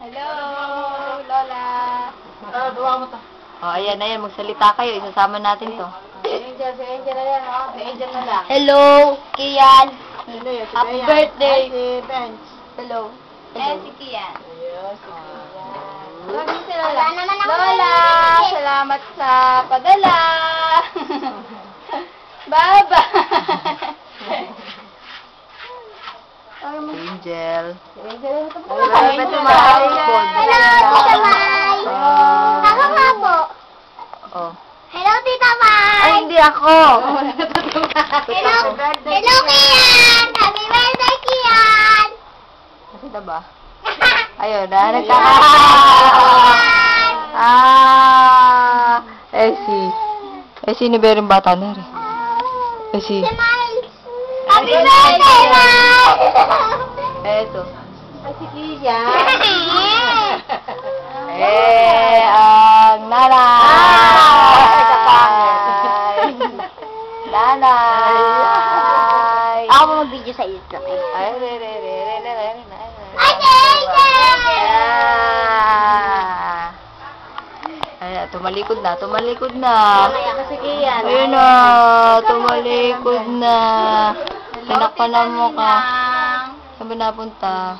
Hello, Lola. Gawa mo to. Oh, ayan, magsalita kayo. Isasama natin to. Si Angel na yan, oh. Si Angel na lang. Hello, Kian. Sino yun? Si Happy Bea. birthday. Ay, si Bench. Hello. Eh, si Kian. Ayun, si Lagi si Lola. Lola, salamat sa padala. Baba. Angel. Si Angel na ito po. Ba't tumatakot? Hello, Tita May. Ako nga po. Oh. Hello, Tita May. Ay, hindi ako. Hello, hello, Kian. Happy birthday, Kian. Nakita ba? Ayun, nagkaka... si ni Bereng bata na rin. Si Miles. Happy birthday, Miles. eto. Si Kian. Ang nanay. Nanay. Ako mag-video sa iyo. Ay, Ay, Ay, tumalikod na. Ako si Kian. Ayun na, tumalikod na. Pinakpanan mo ka. Saan ba napunta?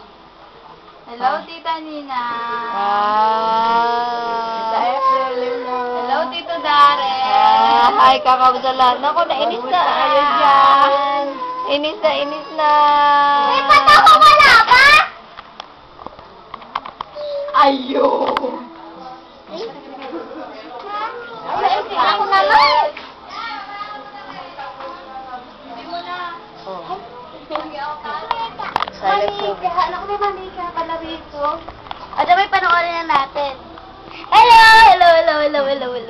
Hello, Tita Nina. Hello, Tito Darren. Ay, kakabsalan. Naku, nainis na. Ayun yan. Inis na. May pato ko wala pa? Ayun. Ako naman. Hindi mo na. Oh. Manika. Anak, may manika pala rito. At may panoorin na natin. Hello, hello, hello, hello, hello, hello.